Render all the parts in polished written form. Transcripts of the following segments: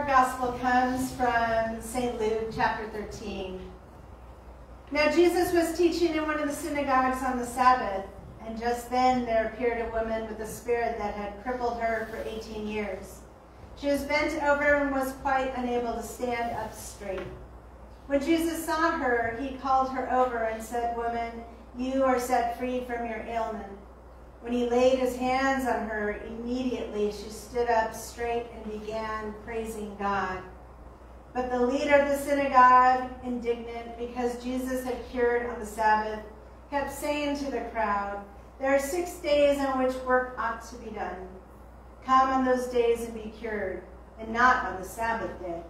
Our gospel comes from St. Luke chapter 13. Now Jesus was teaching in one of the synagogues on the Sabbath, and just then there appeared a woman with a spirit that had crippled her for 18 years. She was bent over and was quite unable to stand up straight. When Jesus saw her, he called her over and said, "Woman, you are set free from your ailment." When he laid his hands on her, immediately she stood up straight and began praising God. But the leader of the synagogue, indignant because Jesus had cured on the Sabbath, kept saying to the crowd, "There are 6 days on which work ought to be done. Come on those days and be cured, and not on the Sabbath day."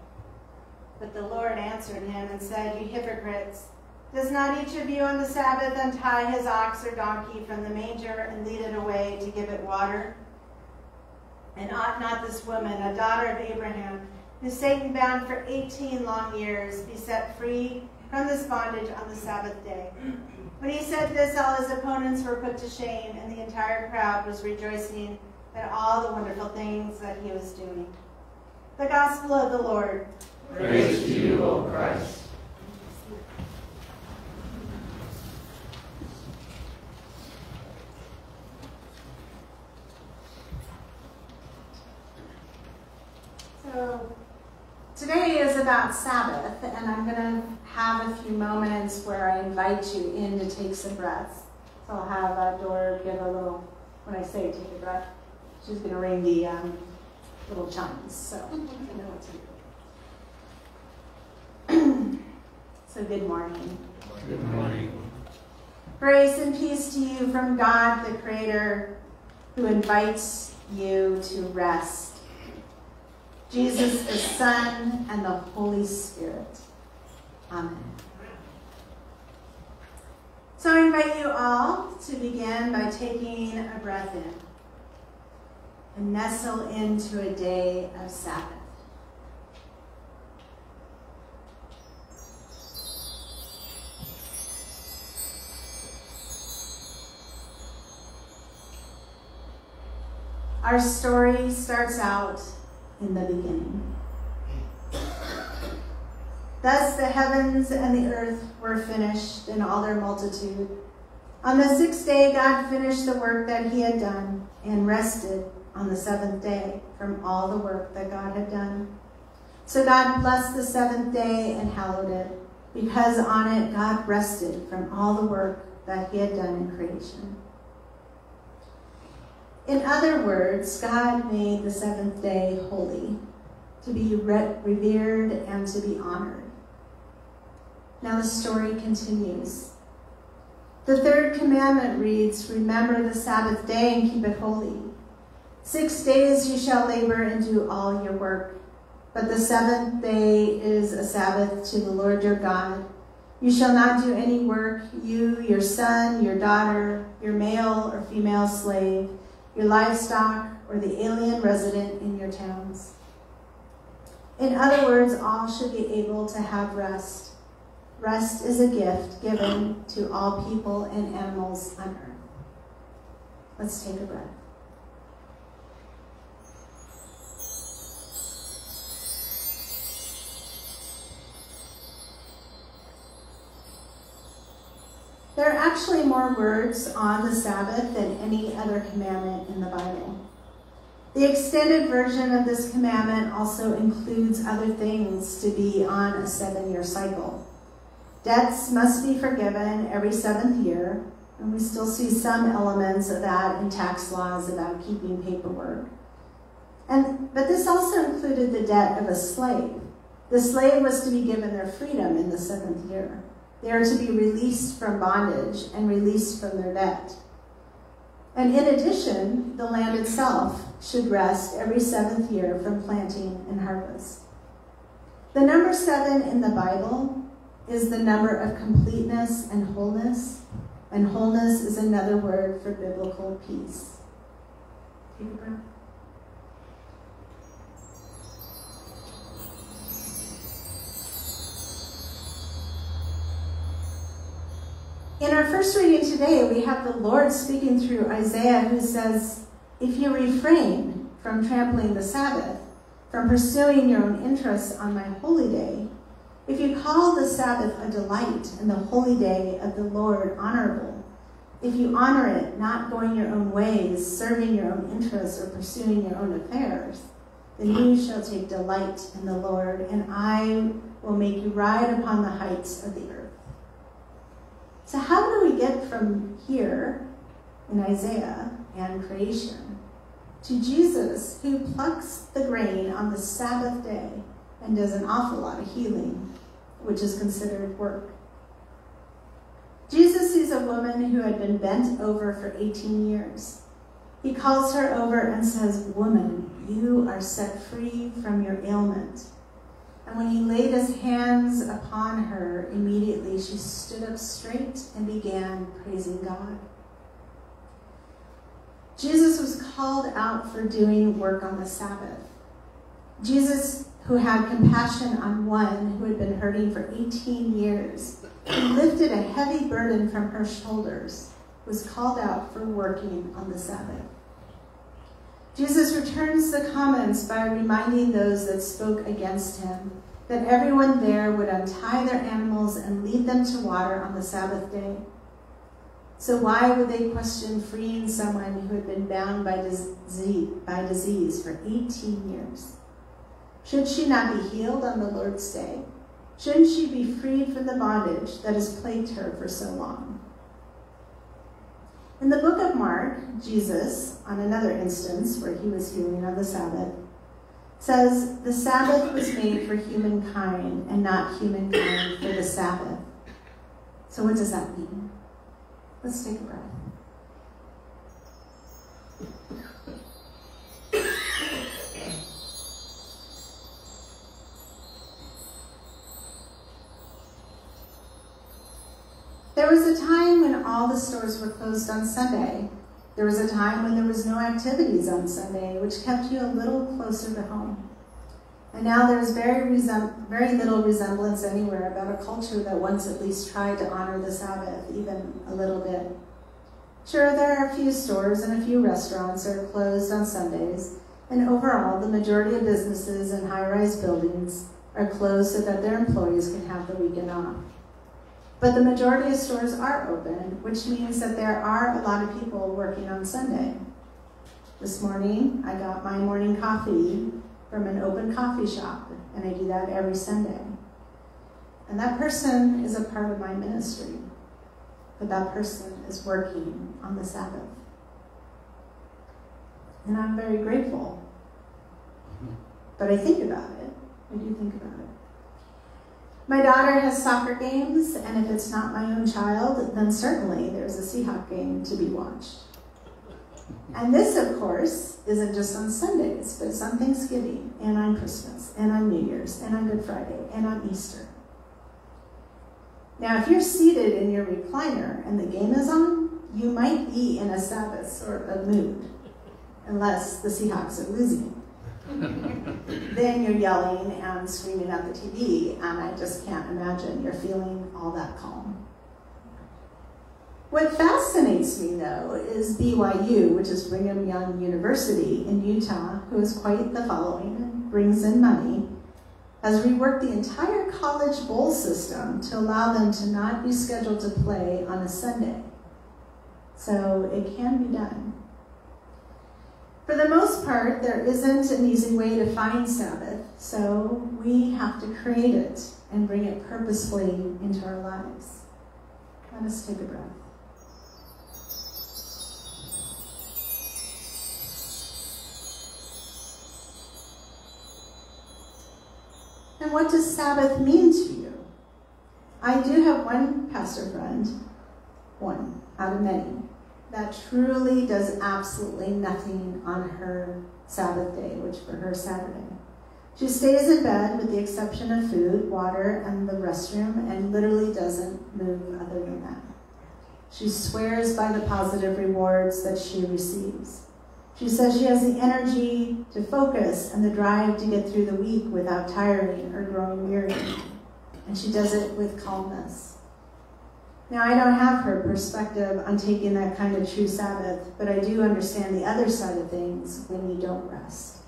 But the Lord answered him and said, "You hypocrites! Does not each of you on the Sabbath untie his ox or donkey from the manger and lead it away to give it water? And ought not this woman, a daughter of Abraham, who Satan bound for 18 long years, be set free from this bondage on the Sabbath day?" When he said this, all his opponents were put to shame, and the entire crowd was rejoicing at all the wonderful things that he was doing. The Gospel of the Lord. Praise to you, O Christ. So today is about Sabbath, and I'm going to have a few moments where I invite you in to take some breaths. So I'll have Dora give a little, when I say take a breath, she's going to ring the little chimes, so you know what to do. So good morning. Good morning. Grace and peace to you from God, the Creator, who invites you to rest. Jesus, the Son, and the Holy Spirit. Amen. So I invite you all to begin by taking a breath in and nestle into a day of Sabbath. Our story starts out in the beginning. Thus the heavens and the earth were finished in all their multitude. On the 6th day God finished the work that he had done and rested on the 7th day from all the work that God had done. So God blessed the 7th day and hallowed it, because on it God rested from all the work that he had done in creation. In other words, God made the 7th day holy, to be revered and to be honored. Now the story continues. The 3rd commandment reads, "Remember the Sabbath day and keep it holy. 6 days you shall labor and do all your work, but the 7th day is a Sabbath to the Lord your God. You shall not do any work, you, your son, your daughter, your male or female slave, your livestock, or the alien resident in your towns." In other words, all should be able to have rest. Rest is a gift given to all people and animals on earth. Let's take a breath. There are actually more words on the Sabbath than any other commandment in the Bible. The extended version of this commandment also includes other things to be on a 7-year cycle. Debts must be forgiven every 7th year, and we still see some elements of that in tax laws about keeping paperwork. But this also included the debt of a slave. The slave was to be given their freedom in the 7th year. They are to be released from bondage and released from their debt. And in addition, the land itself should rest every 7th year from planting and harvest. The number 7 in the Bible is the number of completeness and wholeness is another word for biblical peace. Take a breath. In our first reading today, we have the Lord speaking through Isaiah, who says, "If you refrain from trampling the Sabbath, from pursuing your own interests on my holy day, if you call the Sabbath a delight and the holy day of the Lord honorable, if you honor it, not going your own ways, serving your own interests, or pursuing your own affairs, then you shall take delight in the Lord, and I will make you ride upon the heights of the earth. So how do we get from here in Isaiah and creation to Jesus, who plucks the grain on the Sabbath day and does an awful lot of healing, which is considered work? Jesus sees a woman who had been bent over for 18 years. He calls her over and says, "Woman, you are set free from your ailment." And when he laid his hands upon her, immediately she stood up straight and began praising God. Jesus was called out for doing work on the Sabbath. Jesus, who had compassion on one who had been hurting for 18 years, who lifted a heavy burden from her shoulders, was called out for working on the Sabbath. Jesus returns the comments by reminding those that spoke against him that everyone there would untie their animals and lead them to water on the Sabbath day. So why would they question freeing someone who had been bound by disease for 18 years? Should she not be healed on the Lord's day? Shouldn't she be freed from the bondage that has plagued her for so long? In the book of Mark, Jesus, on another instance where he was healing on the Sabbath, says, "The Sabbath was made for humankind and not humankind for the Sabbath." So what does that mean? Let's take a breath. There was a time when all the stores were closed on Sunday. There was a time when there was no activities on Sunday, which kept you a little closer to home. And now there's very little resemblance anywhere about a culture that once at least tried to honor the Sabbath, even a little bit. Sure, there are a few stores and a few restaurants that are closed on Sundays, and overall, the majority of businesses and high-rise buildings are closed so that their employees can have the weekend off. But the majority of stores are open, which means that there are a lot of people working on Sunday. This morning, I got my morning coffee from an open coffee shop, and I do that every Sunday. And that person is a part of my ministry, but that person is working on the Sabbath. And I'm very grateful. But I think about it. I do think about it. My daughter has soccer games, and if it's not my own child, then certainly there's a Seahawk game to be watched. And this, of course, isn't just on Sundays, but it's on Thanksgiving, and on Christmas, and on New Year's, and on Good Friday, and on Easter. Now, if you're seated in your recliner and the game is on, you might be in a Sabbath sort of mood, unless the Seahawks are losing. Then you're yelling and screaming at the TV, and I just can't imagine you're feeling all that calm. What fascinates me, though, is BYU, which is Brigham Young University in Utah, who has quite the following and brings in money, has reworked the entire college bowl system to allow them to not be scheduled to play on a Sunday. So it can be done. For the most part, there isn't an easy way to find Sabbath, so we have to create it and bring it purposefully into our lives. Let us take a breath. And what does Sabbath mean to you? I do have one pastor friend, one out of many, that truly does absolutely nothing on her Sabbath day, which for her is Saturday. She stays in bed with the exception of food, water, and the restroom, and literally doesn't move other than that. She swears by the positive rewards that she receives. She says she has the energy to focus and the drive to get through the week without tiring or growing weary, and she does it with calmness. Now, I don't have her perspective on taking that kind of true Sabbath, but I do understand the other side of things when you don't rest.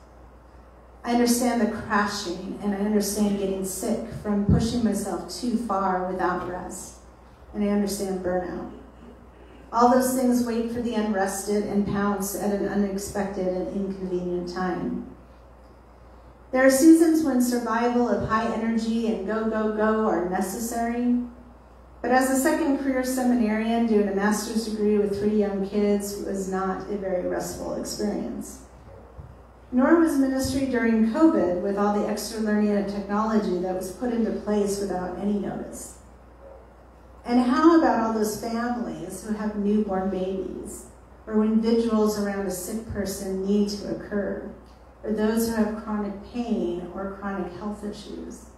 I I understand the crashing, and I understand getting sick from pushing myself too far without rest. And I understand burnout. All those things wait for the unrested and pounce at an unexpected and inconvenient time. There are seasons when survival of high energy and go, go, go are necessary. But as a second career seminarian doing a master's degree with 3 young kids was not a very restful experience. Nor was ministry during COVID with all the extra learning and technology that was put into place without any notice. And how about all those families who have newborn babies, or when vigils around a sick person need to occur, or those who have chronic pain or chronic health issues?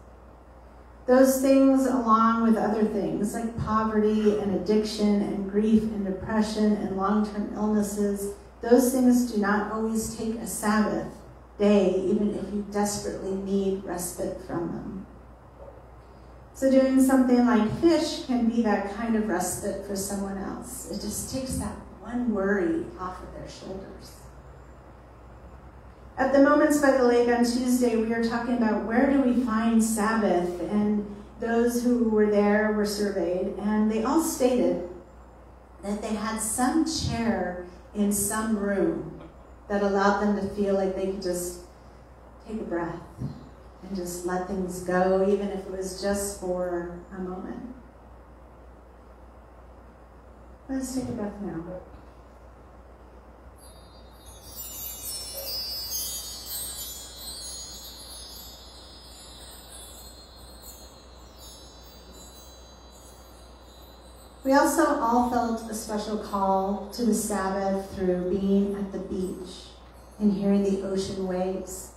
Those things, along with other things like poverty and addiction and grief and depression and long-term illnesses, those things do not always take a Sabbath day, even if you desperately need respite from them. So doing something like fish can be that kind of respite for someone else. It just takes that one worry off of their shoulders. At the Moments by the Lake on Tuesday, we were talking about where do we find Sabbath, and those who were there were surveyed, and they all stated that they had some chair in some room that allowed them to feel like they could just take a breath and just let things go, even if it was just for a moment. Let's take a breath now. We also all felt a special call to the Sabbath through being at the beach and hearing the ocean waves.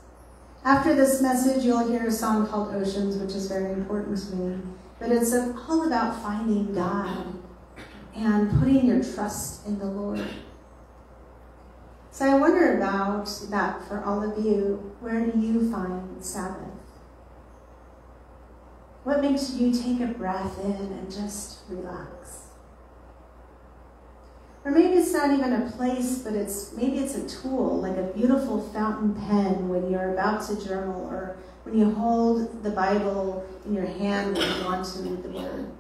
After this message, you'll hear a song called Oceans, which is very important to me. But it's all about finding God and putting your trust in the Lord. So I wonder about that for all of you. Where do you find Sabbath? What makes you take a breath in and just relax? Or maybe it's not even a place, but maybe it's a tool, like a beautiful fountain pen when you're about to journal, or when you hold the Bible in your hand when you want to read the Word,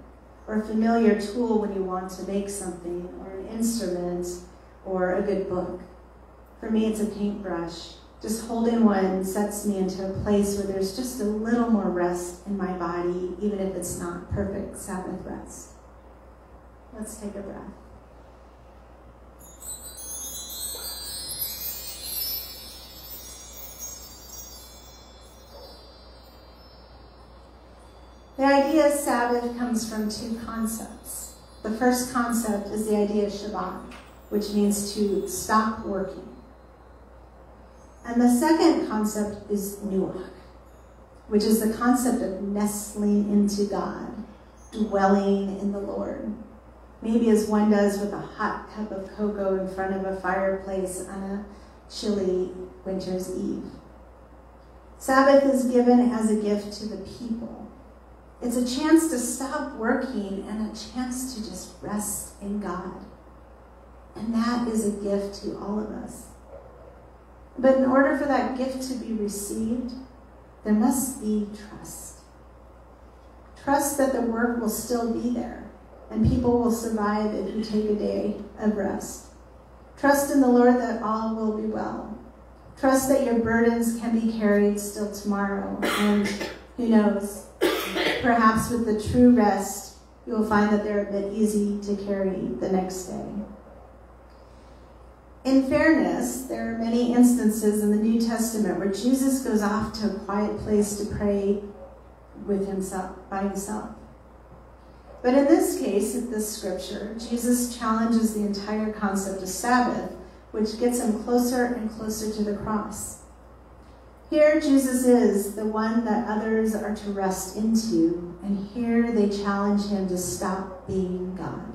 or a familiar tool when you want to make something, or an instrument, or a good book. For me, it's a paintbrush. Just holding one sets me into a place where there's just a little more rest in my body, even if it's not perfect Sabbath rest. Let's take a breath. The idea of Sabbath comes from 2 concepts. The first concept is the idea of Shabbat, which means to stop working. And the second concept is Nuach, which is the concept of nestling into God, dwelling in the Lord. Maybe as one does with a hot cup of cocoa in front of a fireplace on a chilly winter's eve. Sabbath is given as a gift to the people. It's a chance to stop working and a chance to just rest in God. And that is a gift to all of us. But in order for that gift to be received, there must be trust. Trust that the work will still be there and people will survive if you take a day of rest. Trust in the Lord that all will be well. Trust that your burdens can be carried still tomorrow, and who knows, perhaps with the true rest, you will find that they're a bit easy to carry the next day. In fairness, there are many instances in the New Testament where Jesus goes off to a quiet place to pray with himself, by himself. But in this case, in this scripture, Jesus challenges the entire concept of Sabbath, which gets him closer and closer to the cross. Here, Jesus is the one that others are to rest into, and here they challenge him to stop being God.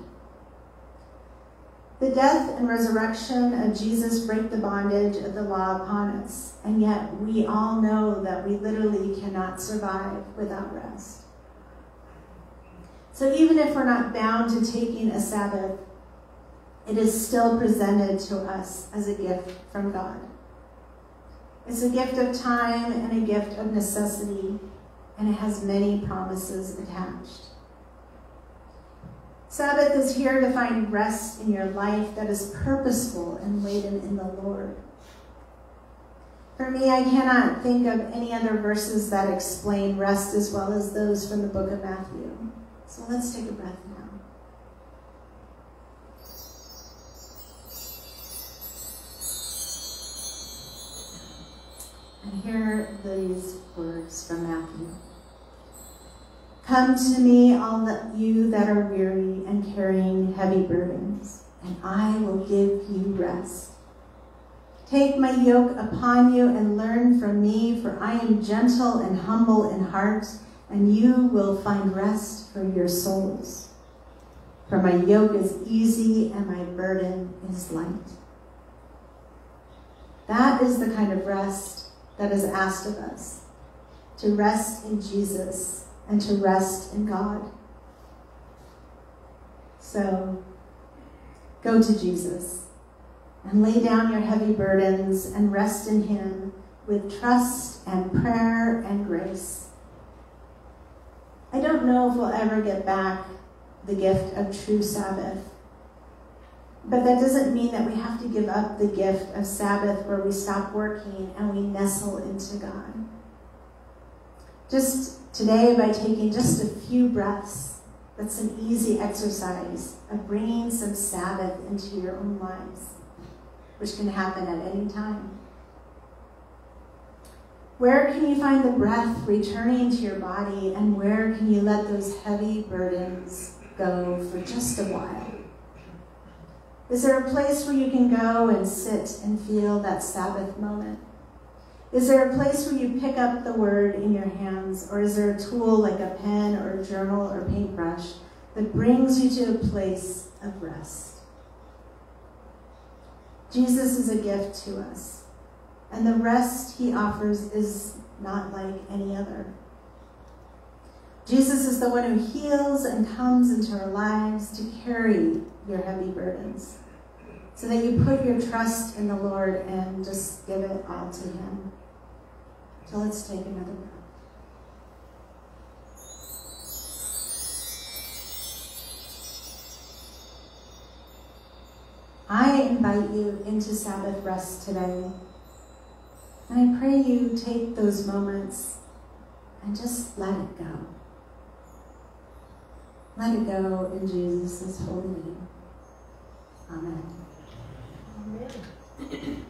The death and resurrection of Jesus break the bondage of the law upon us, and yet we all know that we literally cannot survive without rest. So even if we're not bound to taking a Sabbath, it is still presented to us as a gift from God. It's a gift of time and a gift of necessity, and it has many promises attached. Sabbath is here to find rest in your life that is purposeful and laden in the Lord. For me, I cannot think of any other verses that explain rest as well as those from the book of Matthew. So let's take a breath now. And hear these words from Matthew. Come to me, all you that are weary and carrying heavy burdens, and I will give you rest. Take my yoke upon you and learn from me, for I am gentle and humble in heart, and you will find rest for your souls. For my yoke is easy and my burden is light. That is the kind of rest that is asked of us, to rest in Jesus and to rest in God. So, go to Jesus and lay down your heavy burdens and rest in him with trust and prayer and grace. I don't know if we'll ever get back the gift of true Sabbath, but that doesn't mean that we have to give up the gift of Sabbath where we stop working and we nestle into God. Just today, by taking just a few breaths, that's an easy exercise of bringing some Sabbath into your own lives, which can happen at any time. Where can you find the breath returning to your body, and where can you let those heavy burdens go for just a while? Is there a place where you can go and sit and feel that Sabbath moment? Is there a place where you pick up the word in your hands, or is there a tool like a pen or a journal or paintbrush that brings you to a place of rest? Jesus is a gift to us, and the rest he offers is not like any other. Jesus is the one who heals and comes into our lives to carry your heavy burdens, so that you put your trust in the Lord and just give it all to him. So let's take another breath. I invite you into Sabbath rest today. And I pray you take those moments and just let it go. Let it go in Jesus' holy name. Amen. Amen.